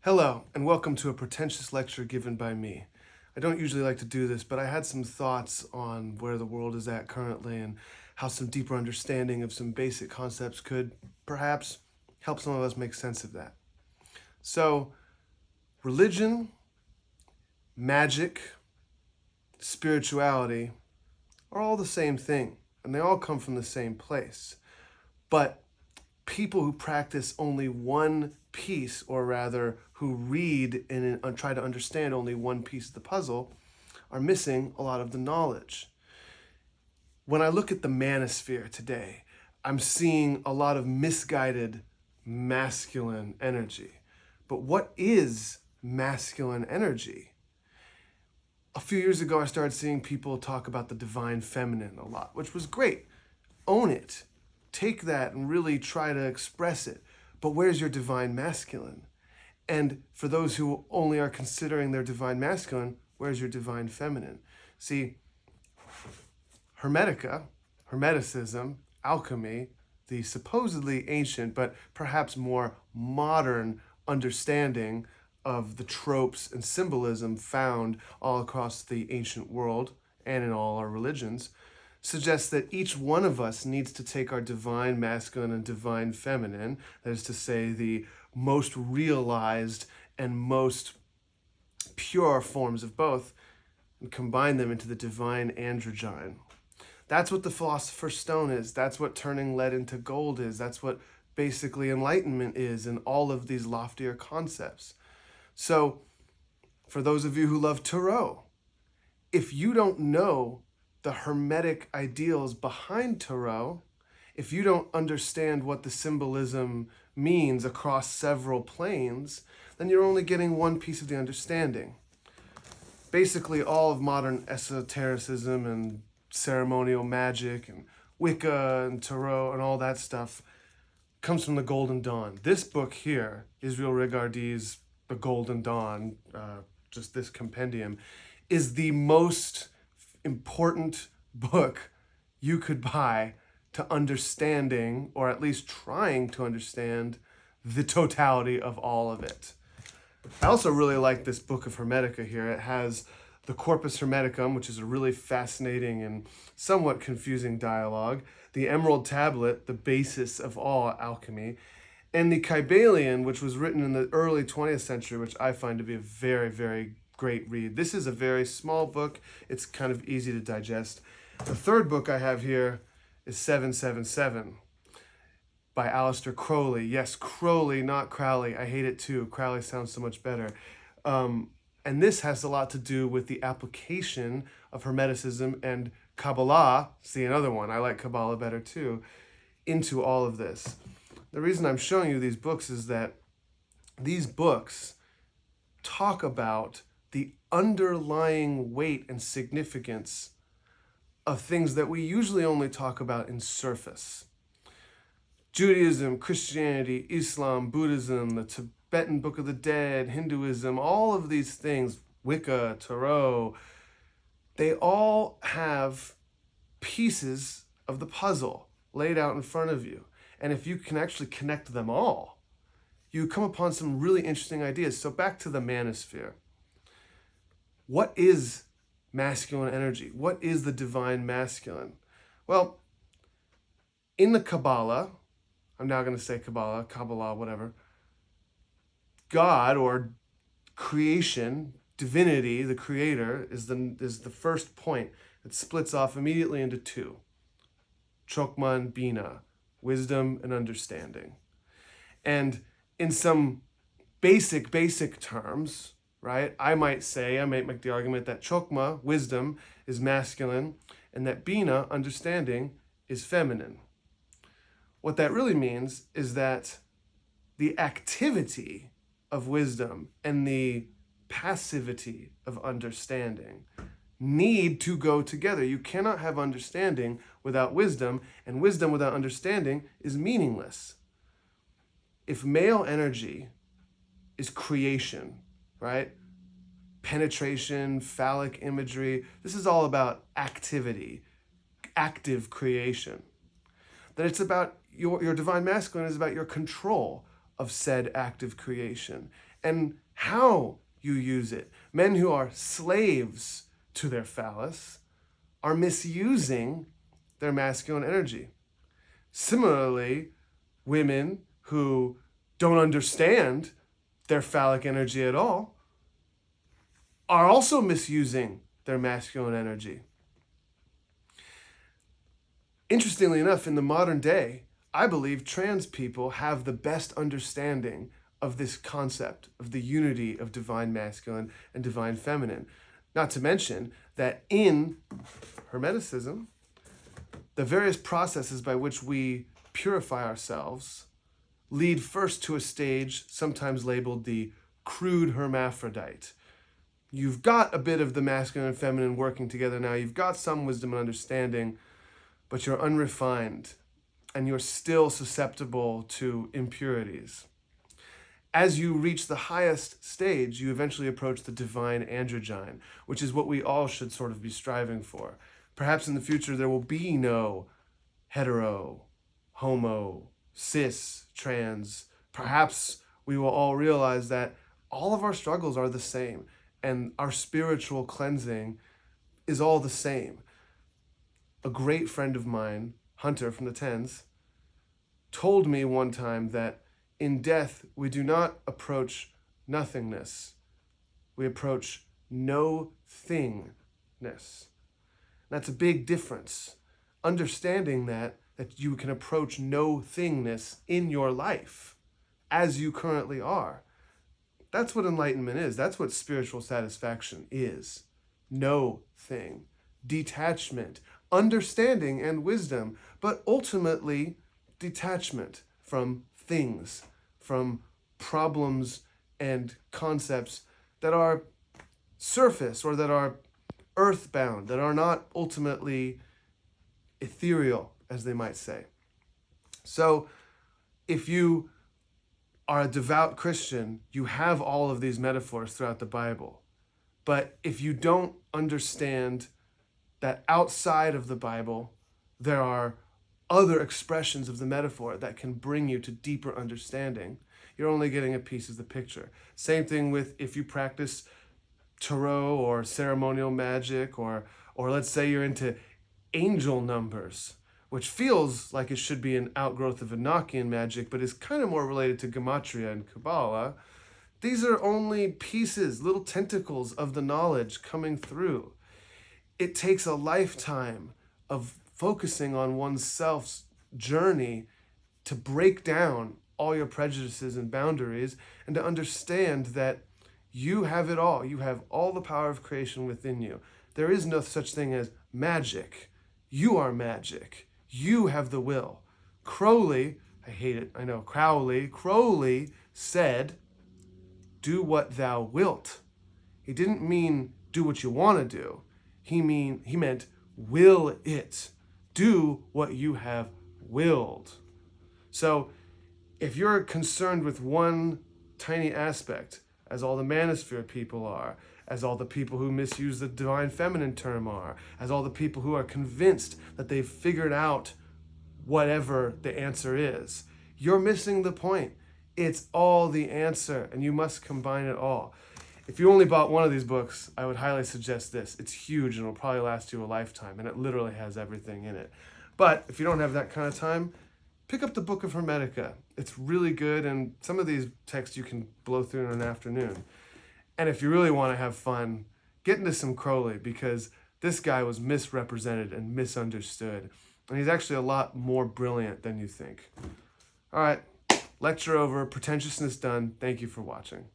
Hello, and welcome to a pretentious lecture given by me. I don't usually like to do this, but I had some thoughts on where the world is at currently and how some deeper understanding of some basic concepts could perhaps help some of us make sense of that. So, religion, magic, spirituality are all the same thing, and they all come from the same place. But people who practice only one piece, or rather who read and try to understand only one piece of the puzzle, are missing a lot of the knowledge. When I look at the Manosphere today, I'm seeing a lot of misguided masculine energy. But what is masculine energy? A few years ago, I started seeing people talk about the divine feminine a lot, which was great. Own it. Take that and really try to express it. But where's your divine masculine? And for those who only are considering their divine masculine, where's your divine feminine? See, hermeticism, alchemy, the supposedly ancient but perhaps more modern understanding of the tropes and symbolism found all across the ancient world and in all our religions, suggests that each one of us needs to take our divine masculine and divine feminine, that is to say, the most realized and most pure forms of both, and combine them into the divine androgyne. That's what the Philosopher's Stone is. That's what turning lead into gold is. That's what basically enlightenment is in all of these loftier concepts. So, for those of you who love Tarot, if you don't know the hermetic ideals behind Tarot, if you don't understand what the symbolism means across several planes, then you're only getting one piece of the understanding. Basically, all of modern esotericism and ceremonial magic and Wicca and Tarot and all that stuff comes from the Golden Dawn. This book here, Israel Regardie's The Golden Dawn, just this compendium, is the most important book you could buy to understanding, or at least trying to understand, the totality of all of it. I also really like this book of Hermetica here. It has the Corpus Hermeticum, which is a really fascinating and somewhat confusing dialogue, the Emerald Tablet, the basis of all alchemy, and the Kybalion, which was written in the early 20th century, which I find to be a very, very great read. This is a very small book. It's kind of easy to digest. The third book I have here is 777 by Aleister Crowley. Yes, Crowley, not Crowley. I hate it too. Crowley sounds so much better. And this has a lot to do with the application of Hermeticism and Kabbalah, see another one, I like Kabbalah better too, into all of this. The reason I'm showing you these books is that these books talk about the underlying weight and significance of things that we usually only talk about in surface. Judaism, Christianity, Islam, Buddhism, the Tibetan Book of the Dead, Hinduism, all of these things, Wicca, Tarot, they all have pieces of the puzzle laid out in front of you. And if you can actually connect them all, you come upon some really interesting ideas. So back to the Manosphere. What is masculine energy? What is the divine masculine? Well, in the Kabbalah, I'm now going to say Kabbalah, whatever, God or creation, divinity, the creator, is the first point. It splits off immediately into two. Chokmah and Bina, wisdom and understanding. And in some basic terms, right, I might make the argument that Chokmah, wisdom, is masculine, and that Bina, understanding, is feminine. What that really means is that the activity of wisdom and the passivity of understanding need to go together. You cannot have understanding without wisdom, and wisdom without understanding is meaningless. If male energy is creation, right? Penetration, phallic imagery, this is all about activity, active creation. Then it's about your divine masculine is about your control of said active creation and how you use it. Men who are slaves to their phallus are misusing their masculine energy. Similarly, women who don't understand their phallic energy at all are also misusing their masculine energy. Interestingly enough, in the modern day, I believe trans people have the best understanding of this concept of the unity of divine masculine and divine feminine. Not to mention that in hermeticism, the various processes by which we purify ourselves lead first to a stage sometimes labeled the crude hermaphrodite. You've got a bit of the masculine and feminine working together now. You've got some wisdom and understanding, but you're unrefined and you're still susceptible to impurities. As you reach the highest stage, you eventually approach the divine androgyne, which is what we all should sort of be striving for. Perhaps in the future there will be no hetero, homo, cis, trans. Perhaps we will all realize that all of our struggles are the same and our spiritual cleansing is all the same. A great friend of mine, Hunter from the Tens, told me one time that in death we do not approach nothingness. We approach no thingness. That's a big difference. Understanding that you can approach no thingness in your life as you currently are. That's what enlightenment is. That's what spiritual satisfaction is. No thing. Detachment, understanding and wisdom, but ultimately detachment from things, from problems and concepts that are surface or that are earthbound, that are not ultimately ethereal, as they might say. So if you are a devout Christian, you have all of these metaphors throughout the Bible. But if you don't understand that outside of the Bible, there are other expressions of the metaphor that can bring you to deeper understanding, you're only getting a piece of the picture. Same thing with if you practice tarot or ceremonial magic, or let's say you're into angel numbers, which feels like it should be an outgrowth of Enochian magic, but is kind of more related to Gematria and Kabbalah. These are only pieces, little tentacles of the knowledge coming through. It takes a lifetime of focusing on oneself's journey to break down all your prejudices and boundaries and to understand that you have it all. You have all the power of creation within you. There is no such thing as magic. You are magic. You have the will. Crowley, I hate it, I know, Crowley said, do what thou wilt. He didn't mean do what you want to do. He meant will it. Do what you have willed. So if you're concerned with one tiny aspect, as all the Manosphere people are, as all the people who misuse the divine feminine term are, as all the people who are convinced that they've figured out whatever the answer is, you're missing the point. It's all the answer, and you must combine it all. If you only bought one of these books, I would highly suggest this. It's huge and it'll probably last you a lifetime, and it literally has everything in it. But if you don't have that kind of time, pick up the Book of Hermetica. It's really good, and some of these texts you can blow through in an afternoon. And if you really want to have fun, get into some Crowley, because this guy was misrepresented and misunderstood. And he's actually a lot more brilliant than you think. All right, lecture over, pretentiousness done. Thank you for watching.